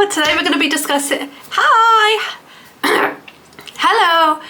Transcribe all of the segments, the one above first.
Hello! Today we're going to be discussing... Hi! Hello! Hello!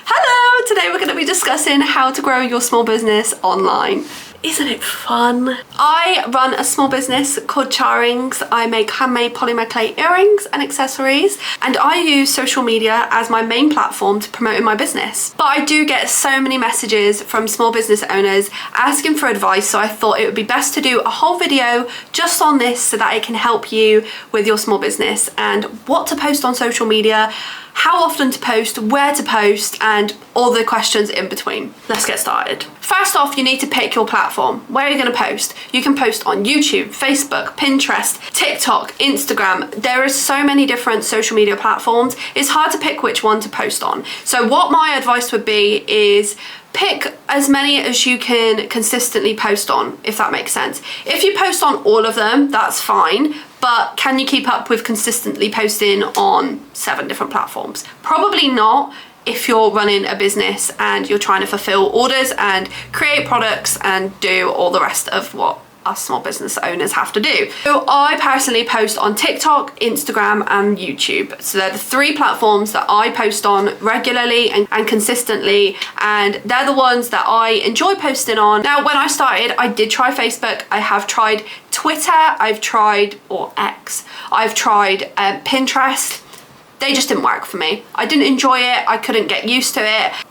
Hello! Today we're going to be discussing how to grow your small business online. Isn't it fun? I run a small business called Charrings. I make handmade polymer clay earrings and accessories, and I use social media as my main platform to promote my business. But I do get so many messages from small business owners asking for advice, so I thought it would be best to do a whole video just on this so that it can help you with your small business and what to post on social media, how often to post, where to post, and all the questions in between. Let's get started. First off, you need to pick your platform. Where are you going to post? You can post on YouTube, Facebook, Pinterest, TikTok, Instagram. There are so many different social media platforms. It's hard to pick which one to post on. So what my advice would be is pick as many as you can consistently post on, if that makes sense. If you post on all of them, that's fine, but can you keep up with consistently posting on 7 different platforms? Probably not if you're running a business and you're trying to fulfill orders and create products and do all the rest of what us small business owners have to do. So I personally post on TikTok, Instagram, and YouTube. So they're the 3 platforms that I post on regularly and consistently, and they're the ones that I enjoy posting on. Now, when I started, I did try Facebook. I have tried Twitter, I've tried, or X, I've tried Pinterest. They just didn't work for me. I didn't enjoy it. I couldn't get used to it.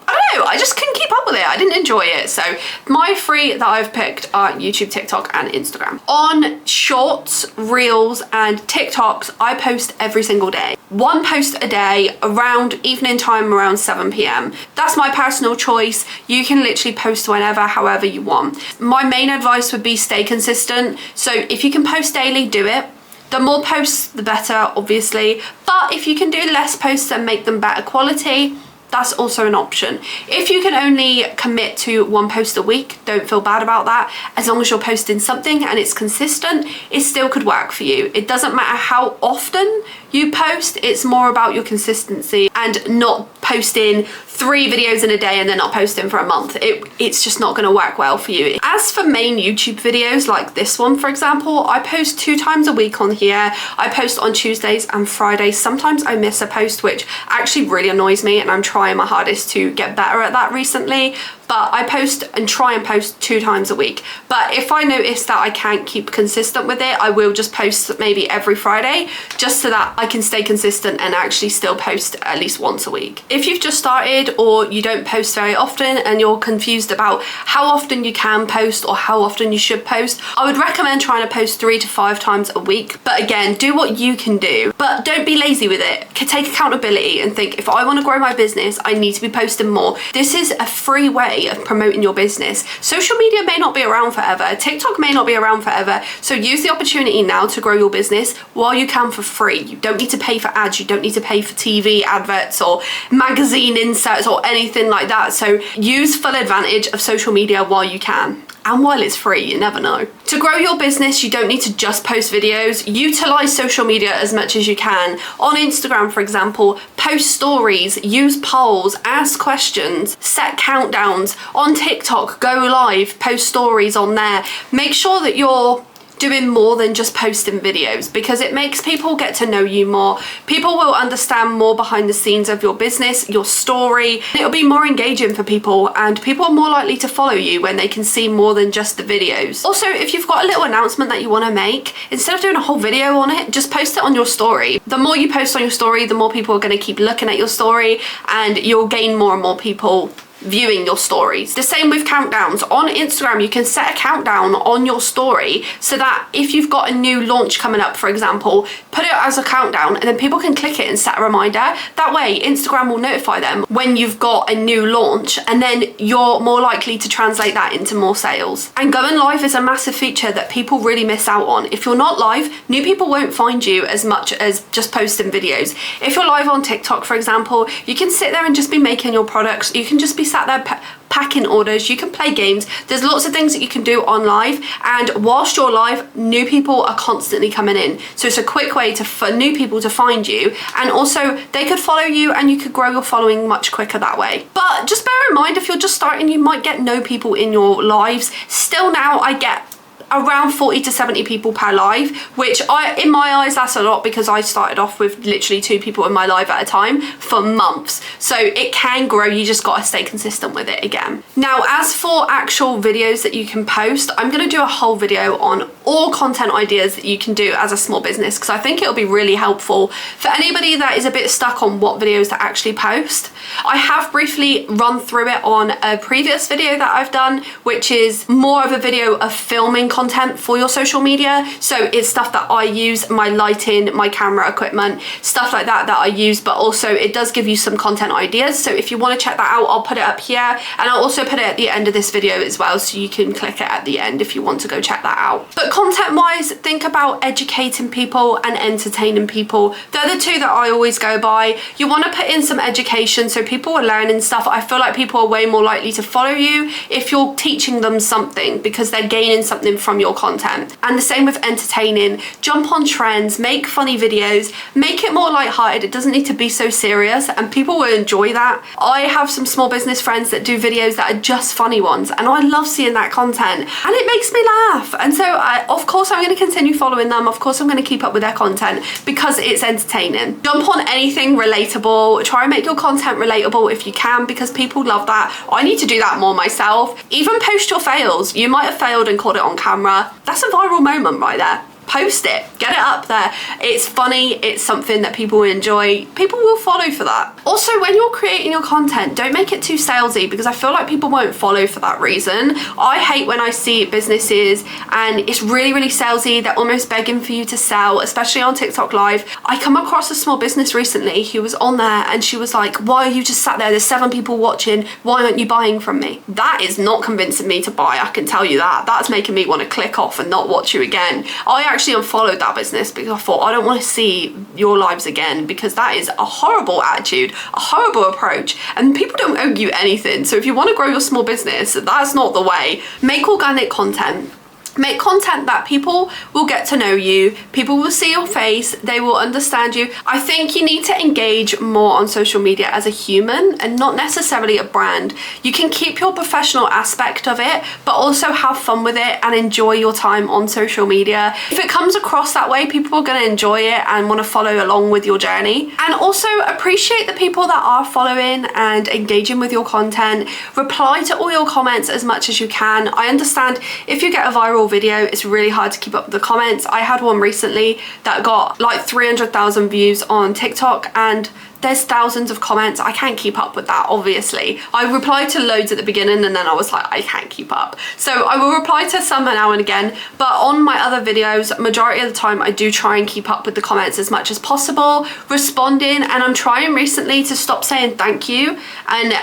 I don't know, I just couldn't keep up with it. I didn't enjoy it. So my 3 that I've picked are YouTube, TikTok, and Instagram. On Shorts, Reels, and TikToks, I post every single day. 1 post a day around evening time, around 7 p.m. That's my personal choice. You can literally post whenever, however you want. My main advice would be stay consistent. So if you can post daily, do it. The more posts, the better, obviously. But if you can do less posts and make them better quality, that's also an option. If you can only commit to 1 post a week, don't feel bad about that. As long as you're posting something and it's consistent, it still could work for you. It doesn't matter how often you post, it's more about your consistency and not posting 3 videos in a day and then not posting for a month. It's just not gonna work well for you. As for main YouTube videos like this one, for example, I post 2 times a week on here. I post on Tuesdays and Fridays. Sometimes I miss a post, which actually really annoys me, and I'm trying my hardest to get better at that recently. But I post and try and post 2 times a week. But if I notice that I can't keep consistent with it, I will just post maybe every Friday, just so that I can stay consistent and actually still post at least once a week. If you've just started or you don't post very often and you're confused about how often you can post or how often you should post, I would recommend trying to post 3 to 5 times a week. But again, do what you can do, but don't be lazy with it. Take accountability and think, if I want to grow my business, I need to be posting more. This is a free way of promoting your business. Social media may not be around forever. TikTok may not be around forever. So use the opportunity now to grow your business while you can for free. You don't need to pay for ads. You don't need to pay for TV adverts or magazine inserts or anything like that. So use full advantage of social media while you can. And while it's free, you never know. To grow your business, you don't need to just post videos. Utilize social media as much as you can. On Instagram, for example, post stories, use polls, ask questions, set countdowns. On TikTok, go live, post stories on there. Make sure that you're doing more than just posting videos, because it makes people get to know you more. People will understand more behind the scenes of your business, your story. It'll be more engaging for people, and people are more likely to follow you when they can see more than just the videos. Also, if you've got a little announcement that you want to make, instead of doing a whole video on it, just post it on your story. The more you post on your story, the more people are going to keep looking at your story, and you'll gain more and more people viewing your stories. The same with countdowns. On Instagram, you can set a countdown on your story so that if you've got a new launch coming up, for example, put it as a countdown and then people can click it and set a reminder. That way, Instagram will notify them when you've got a new launch, and then you're more likely to translate that into more sales. And going live is a massive feature that people really miss out on. If you're not live, new people won't find you as much as just posting videos. If you're live on TikTok, for example, you can sit there and just be making your products. You can just be sat there packing orders, you can play games. There's lots of things that you can do on live, and whilst you're live, new people are constantly coming in. So it's a quick way for new people to find you, and also they could follow you and you could grow your following much quicker that way. But just bear in mind, if you're just starting, you might get no people in your lives. Still now, I get around 40 to 70 people per live, which in my eyes, that's a lot because I started off with literally 2 people in my live at a time for months. So it can grow, you just gotta stay consistent with it again. Now, as for actual videos that you can post, I'm gonna do a whole video on all content ideas that you can do as a small business, because I think it'll be really helpful for anybody that is a bit stuck on what videos to actually post. I have briefly run through it on a previous video that I've done, which is more of a video of filming content for your social media. So it's stuff that I use, my lighting, my camera equipment, stuff like that I use, but also it does give you some content ideas. So if you want to check that out, I'll put it up here, and I'll also put it at the end of this video as well, so you can click it at the end if you want to go check that out. But content wise, think about educating people and entertaining people. They're the 2 that I always go by. You want to put in some education so people are learning stuff. I feel like people are way more likely to follow you if you're teaching them something, because they're gaining something from your content. And the same with entertaining. Jump on trends, make funny videos, make it more lighthearted. It doesn't need to be so serious, and people will enjoy that. I have some small business friends that do videos that are just funny ones, and I love seeing that content, and it makes me laugh. And so of course I'm going to continue following them. Of course I'm going to keep up with their content because it's entertaining. Jump on anything relatable. Try and make your content relatable if you can, because people love that. I need to do that more myself. Even post your fails. You might have failed and caught it on camera. That's a viral moment right there. Post it, get it up there. It's funny, it's something that people enjoy. People will follow for that. Also, when you're creating your content, don't make it too salesy, because I feel like people won't follow for that reason. I hate when I see businesses and it's really, really salesy. They're almost begging for you to sell, especially on TikTok Live. I come across a small business recently who was on there and she was like, why are you just sat there? There's 7 people watching. Why aren't you buying from me? That is not convincing me to buy, I can tell you that. That's making me want to click off and not watch you again. I actually unfollowed that business because I thought, I don't want to see your lives again, because that is a horrible attitude, a horrible approach, and people don't owe you anything. So if you want to grow your small business, that's not the way. Make organic content. Make content that people will get to know you, people will see your face, they will understand you. I think you need to engage more on social media as a human and not necessarily a brand. You can keep your professional aspect of it, but also have fun with it and enjoy your time on social media. If it comes across that way, people are going to enjoy it and want to follow along with your journey. And also appreciate the people that are following and engaging with your content. Reply to all your comments as much as you can. I understand if you get a viral video, it's really hard to keep up with the comments. I had one recently that got like 300,000 views on TikTok, and there's thousands of comments. I can't keep up with that, obviously. I replied to loads at the beginning and then I was like, I can't keep up. So I will reply to some now and again, but on my other videos, majority of the time I do try and keep up with the comments as much as possible, responding, and I'm trying recently to stop saying thank you and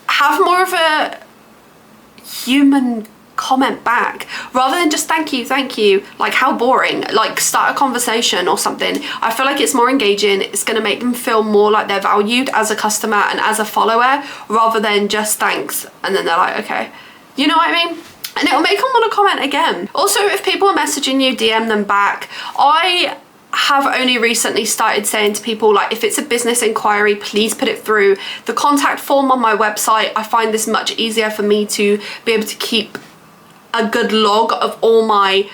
have more of a human comment back rather than just thank you, like how boring. Like start a conversation or something. I feel like it's more engaging. It's going to make them feel more like they're valued as a customer and as a follower, rather than just thanks and then they're like, okay, you know what I mean? And it'll make them want to comment again. Also, if people are messaging you, DM them back. I have only recently started saying to people, like, if it's a business inquiry, please put it through the contact form on my website. I find this much easier for me to be able to keep a good log of all my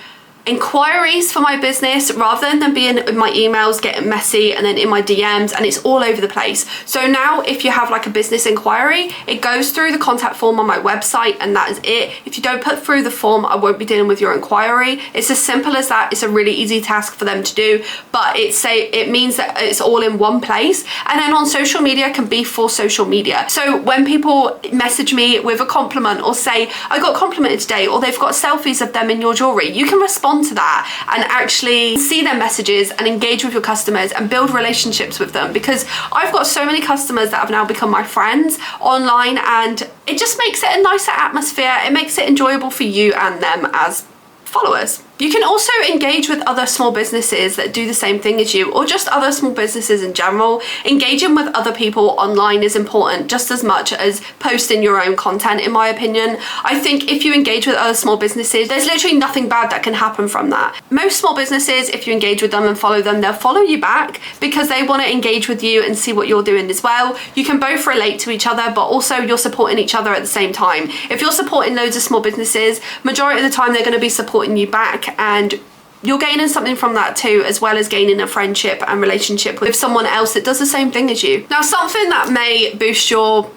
inquiries for my business, rather than them being in my emails getting messy and then in my DMs and it's all over the place. So now if you have like a business inquiry, it goes through the contact form on my website and that is it. If you don't put through the form, I won't be dealing with your inquiry. It's as simple as that. It's a really easy task for them to do, but it means that it's all in one place. And then on social media can be for social media. So when people message me with a compliment or say, I got complimented today, or they've got selfies of them in your jewelry, you can respond to that and actually see their messages and engage with your customers and build relationships with them, because I've got so many customers that have now become my friends online, and it just makes it a nicer atmosphere. It makes it enjoyable for you and them as followers. You can also engage with other small businesses that do the same thing as you, or just other small businesses in general. Engaging with other people online is important just as much as posting your own content, in my opinion. I think if you engage with other small businesses, there's literally nothing bad that can happen from that. Most small businesses, if you engage with them and follow them, they'll follow you back because they want to engage with you and see what you're doing as well. You can both relate to each other, but also you're supporting each other at the same time. If you're supporting loads of small businesses, majority of the time they're going to be supporting you back, and you're gaining something from that too, as well as gaining a friendship and relationship with someone else that does the same thing as you. Now, something that may boost your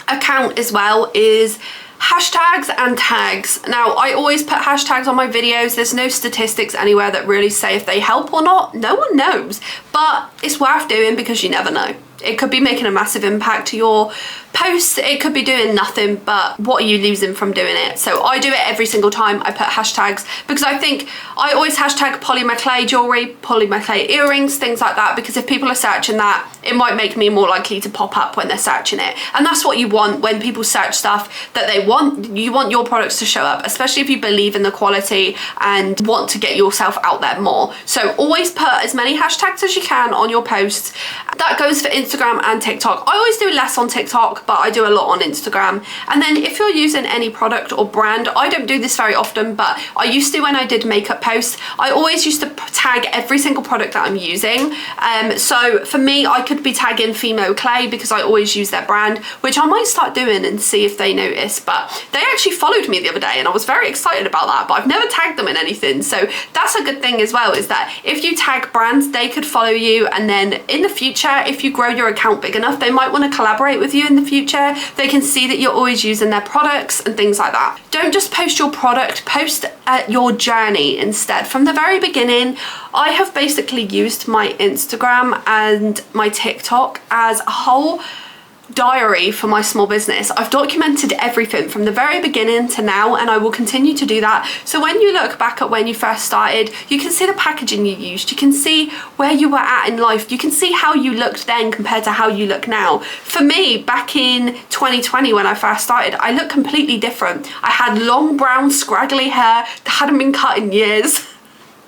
account as well is hashtags and tags. Now, I always put hashtags on my videos. There's no statistics anywhere that really say if they help or not. No one knows, but it's worth doing because you never know. It could be making a massive impact to your posts. It could be doing nothing, but what are you losing from doing it? So I do it every single time I put hashtags, because I think I always hashtag polymer jewelry, polymer earrings, things like that, because if people are searching that, it might make me more likely to pop up when they're searching it. And that's what you want when people search stuff that they want. You want your products to show up, especially if you believe in the quality and want to get yourself out there more. So always put as many hashtags as you can on your posts. That goes for Instagram and TikTok. I always do less on TikTok, but I do a lot on Instagram. And then if you're using any product or brand, I don't do this very often, but I used to when I did makeup posts. I always used to tag every single product that I'm using. So for me, I could be tagging Fimo Clay because I always use their brand, which I might start doing and see if they notice. But they actually followed me the other day and I was very excited about that, but I've never tagged them in anything. So that's a good thing as well, is that if you tag brands, they could follow you, and then in the future, if you grow your account big enough, they might want to collaborate with you in the future. They can see that you're always using their products and things like that. Don't just post your product, post your journey instead. From the very beginning, I have basically used my Instagram and my TikTok as a whole diary for my small business. I've documented everything from the very beginning to now, and I will continue to do that. So when you look back at when you first started, you can see the packaging you used, you can see where you were at in life, you can see how you looked then compared to how you look now. For me, back in 2020 when I first started, I looked completely different. I had long brown scraggly hair that hadn't been cut in years.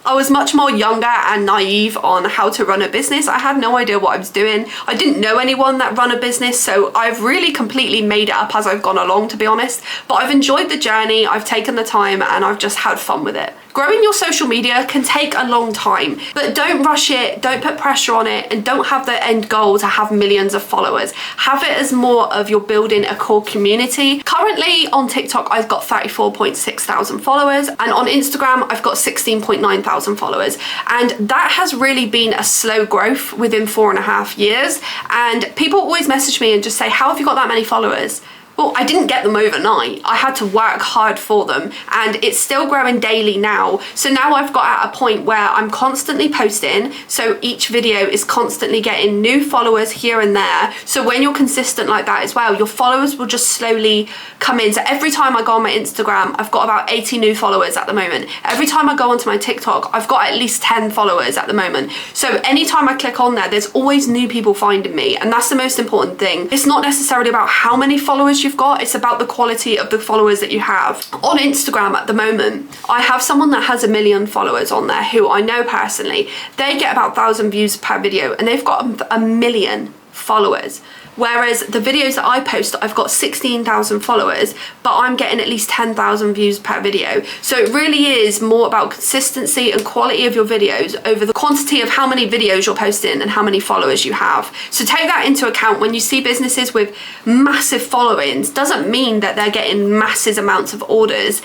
I was much more younger and naive on how to run a business. I had no idea what I was doing. I didn't know anyone that run a business, so I've really completely made it up as I've gone along, to be honest. But I've enjoyed the journey, I've taken the time, and I've just had fun with it. Growing your social media can take a long time, but don't rush it, don't put pressure on it, and don't have the end goal to have millions of followers. Have it as more of you're building a core community. Currently on TikTok, I've got 34.6 thousand followers, and on Instagram, I've got 16.9 thousand followers. And that has really been a slow growth within 4.5 years. And people always message me and just say, how have you got that many followers? Well, I didn't get them overnight. I had to work hard for them, and it's still growing daily now. So now I've got at a point where I'm constantly posting, so each video is constantly getting new followers here and there. So when you're consistent like that as well, your followers will just slowly come in. So every time I go on my Instagram, I've got about 80 new followers at the moment. Every time I go onto my TikTok, I've got at least 10 followers at the moment. So anytime I click on there, there's always new people finding me, and that's the most important thing. It's not necessarily about how many followers you've got, it's about the quality of the followers that you have. On Instagram at the moment, I have someone that has 1 million followers on there who I know personally. They get about 1,000 views per video, and they've got 1 million followers. Whereas the videos that I post, I've got 16,000 followers, but I'm getting at least 10,000 views per video. So it really is more about consistency and quality of your videos over the quantity of how many videos you're posting and how many followers you have. So take that into account. When you see businesses with massive followings, doesn't mean that they're getting massive amounts of orders.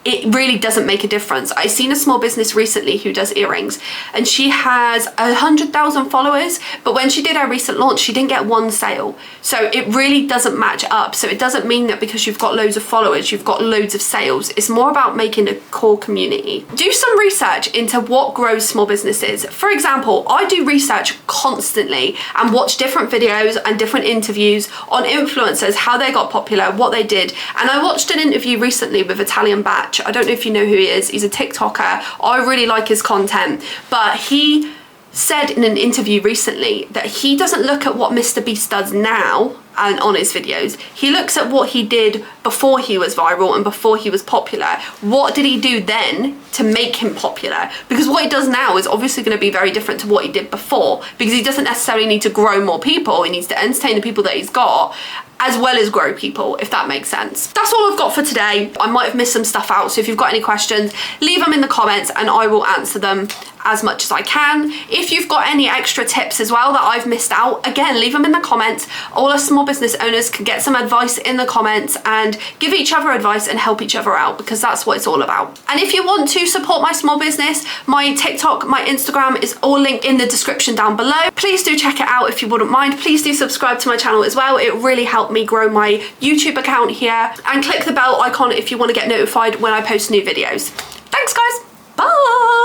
It really doesn't make a difference. I seen a small business recently who does earrings, and she has 100,000 followers, but when she did her recent launch, she didn't get one sale. So it really doesn't match up. So it doesn't mean that because you've got loads of followers, you've got loads of sales. It's more about making a core community. Do some research into what grows small businesses. For example, I do research constantly and watch different videos and different interviews on influencers, how they got popular, what they did. And I watched an interview recently with Italian Batch. I don't know if you know who he is. He's a TikToker. I really like his content, but he said in an interview recently that he doesn't look at what Mr. Beast does now and on his videos. He looks at what he did before he was viral and before he was popular. What did he do then to make him popular? Because what he does now is obviously going to be very different to what he did before, because he doesn't necessarily need to grow more people. He needs to entertain the people that he's got, as well as grow people, if that makes sense. That's all I've got for today. I might have missed some stuff out, so if you've got any questions, leave them in the comments and I will answer them as much as I can. If you've got any extra tips as well that I've missed out, again, leave them in the comments. All us small business owners can get some advice in the comments and give each other advice and help each other out, because that's what it's all about. And if you want to support my small business, my TikTok, my Instagram is all linked in the description down below. Please do check it out if you wouldn't mind. Please do subscribe to my channel as well. It really helped me grow my YouTube account here, and click the bell icon if you want to get notified when I post new videos. Thanks guys.